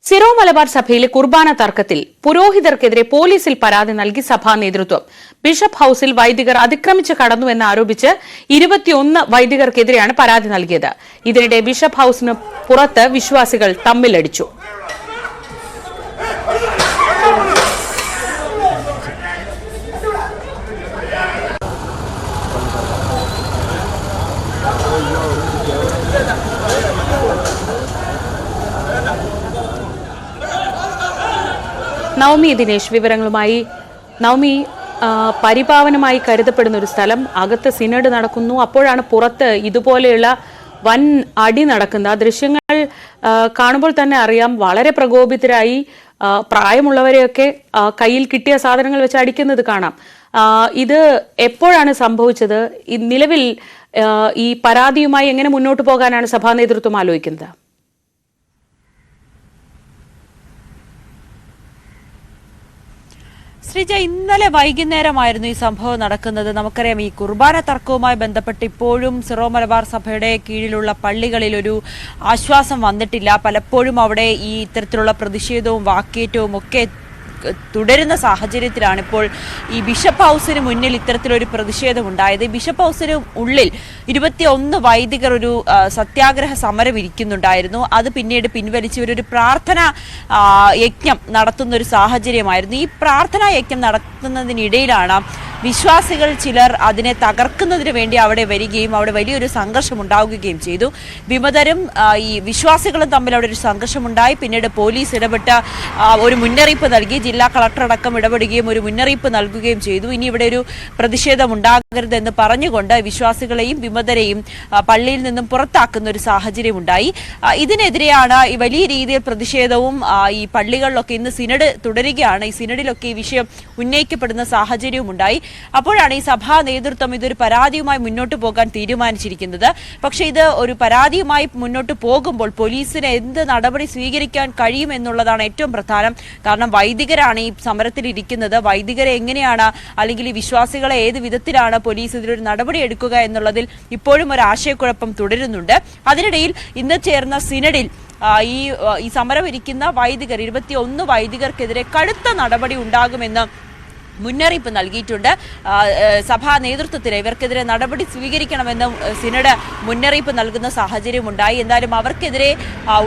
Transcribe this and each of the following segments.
Syro Malabar സഭയിലെ കുർബാന തർക്കത്തിൽ പുരോഹിതർക്കെതിരെ പോലീസിൽ പരാതി നൽകി സഭാ നേതൃത്വം. ബിഷപ്പ് ഹൌസിൽ വൈദികർ അതിക്രമിച്ച് കടന്നുവെന്ന് ആരോപിച്ച് 21 വൈദികർക്കെതിരെയാണ് പരാതി നൽകിയത്. ഇതിനിടെ ബിഷപ്പ് ഹൌസിന് പുറത്ത് വിശ്വാസികൾ തമ്മിലടിച്ചു. നവമി ദിനേശ് വിവരങ്ങളുമായി. നവമി, പരിപാവനമായി കരുതപ്പെടുന്ന ഒരു സ്ഥലം, അകത്ത് സിനഡ് നടക്കുന്നു, അപ്പോഴാണ് പുറത്ത് ഇതുപോലെയുള്ള വൻ അടി നടക്കുന്ന ദൃശ്യങ്ങൾ കാണുമ്പോൾ തന്നെ അറിയാം. വളരെ പ്രകോപിതരായി പ്രായമുള്ളവരെയൊക്കെ കയ്യിൽ കിട്ടിയ സാധനങ്ങൾ വെച്ച് അടിക്കുന്നത് കാണാം. ഇത് എപ്പോഴാണ് സംഭവിച്ചത്? നിലവിൽ ഈ പരാതിയുമായി എങ്ങനെ മുന്നോട്ട് പോകാനാണ് സഭാ നേതൃത്വം ആലോചിക്കുന്നത്? ശ്രീജ, ഇന്നലെ വൈകുന്നേരമായിരുന്നു ഈ സംഭവം നടക്കുന്നത്. നമുക്കറിയാം, ഈ കുർബാന തർക്കവുമായി ബന്ധപ്പെട്ട് ഇപ്പോഴും സിറോ മലബാർ സഭയുടെ കീഴിലുള്ള പള്ളികളിൽ ഒരു ആശ്വാസം വന്നിട്ടില്ല. പലപ്പോഴും അവിടെ ഈ ഇത്തരത്തിലുള്ള പ്രതിഷേധവും വാക്കേറ്റവും ഒക്കെ തുടരുന്ന സാഹചര്യത്തിലാണ് ഇപ്പോൾ ഈ ബിഷപ്പ് ഹൗസിന് മുന്നിൽ ഇത്തരത്തിലൊരു പ്രതിഷേധമുണ്ടായത്. ബിഷപ്പ് ഹൗസിന് ഉള്ളിൽ 21 വൈദികർ ഒരു സത്യാഗ്രഹ സമരം ഇരിക്കുന്നുണ്ടായിരുന്നു. അത് പിന്നീട് പിൻവലിച്ച് ഇവരൊരു പ്രാർത്ഥന യജ്ഞം നടത്തുന്ന ഒരു സാഹചര്യമായിരുന്നു. ഈ പ്രാർത്ഥനാ യജ്ഞം നടത്തുന്നതിനിടയിലാണ് വിശ്വാസികൾ ചിലർ അതിനെ തകർക്കുന്നതിന് വേണ്ടി അവിടെ വരികയും അവിടെ വലിയൊരു സംഘർഷം ഉണ്ടാവുകയും ചെയ്തു. വിമതരും ഈ വിശ്വാസികളും തമ്മിൽ അവിടെ ഒരു സംഘർഷമുണ്ടായി. പിന്നീട് പോലീസ് ഇടപെട്ട് ഒരു മുന്നറിയിപ്പ് നൽകി. ജില്ലാ കളക്ടർ അടക്കം ഇടപെടുകയും ഒരു മുന്നറിയിപ്പ് നൽകുകയും ചെയ്തു. ഇനി ഇവിടെ ഒരു പ്രതിഷേധം ഉണ്ടാകരുതെന്ന് പറഞ്ഞുകൊണ്ട് വിശ്വാസികളെയും വിമതരെയും പള്ളിയിൽ നിന്നും പുറത്താക്കുന്ന ഒരു സാഹചര്യം ഉണ്ടായി. ഇതിനെതിരെയാണ് ഈ വലിയ രീതിയിൽ പ്രതിഷേധവും ഈ പള്ളികളിലൊക്കെ ഇന്ന് സിനഡ് തുടരുകയാണ്. ഈ സിനഡിലൊക്കെ ഈ വിഷയം ഉന്നയിക്കപ്പെടുന്ന സാഹചര്യവും ഉണ്ടായി. അപ്പോഴാണ് ഈ സഭാ നേതൃത്വം ഇതൊരു പരാതിയുമായി മുന്നോട്ട് പോകാൻ തീരുമാനിച്ചിരിക്കുന്നത്. പക്ഷെ ഇത് ഒരു പരാതിയുമായി മുന്നോട്ട് പോകുമ്പോൾ പോലീസിന് എന്ത് നടപടി സ്വീകരിക്കാൻ കഴിയുമെന്നുള്ളതാണ് ഏറ്റവും പ്രധാനം. കാരണം വൈദികരാണ് ഈ സമരത്തിൽ ഇരിക്കുന്നത്. വൈദികരെ എങ്ങനെയാണ്, അല്ലെങ്കിൽ ഈ വിശ്വാസികളെ ഏത് വിധത്തിലാണ് പോലീസ് ഇതിലൊരു നടപടി എടുക്കുക എന്നുള്ളതിൽ ഇപ്പോഴും ഒരു ആശയക്കുഴപ്പം തുടരുന്നുണ്ട്. അതിനിടയിൽ ഇന്ന് ചേർന്ന സിനഡിൽ ഈ സമരം ഇരിക്കുന്ന വൈദികർ 21 വൈദികർക്കെതിരെ കടുത്ത നടപടി ഉണ്ടാകുമെന്ന് മുന്നറിയിപ്പ് നൽകിയിട്ടുണ്ട്. സഭാ നേതൃത്വത്തിന് ഇവർക്കെതിരെ നടപടി സ്വീകരിക്കണമെന്ന് സിനഡ് മുന്നറിയിപ്പ് നൽകുന്ന സാഹചര്യമുണ്ടായി. എന്തായാലും അവർക്കെതിരെ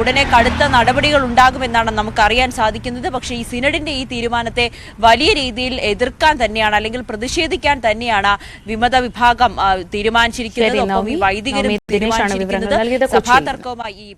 ഉടനെ കടുത്ത നടപടികൾ ഉണ്ടാകുമെന്നാണ് നമുക്കറിയാൻ സാധിക്കുന്നത്. പക്ഷേ ഈ സിനഡിന്റെ ഈ തീരുമാനത്തെ വലിയ രീതിയിൽ എതിർക്കാൻ തന്നെയാണ്, അല്ലെങ്കിൽ പ്രതിഷേധിക്കാൻ തന്നെയാണ് വിമത വിഭാഗം തീരുമാനിച്ചിരിക്കുന്നത്. ഒപ്പം ഈ വൈദികരും തീരുമാനിച്ചിരിക്കുന്നത് സഭാ തർക്കവുമായി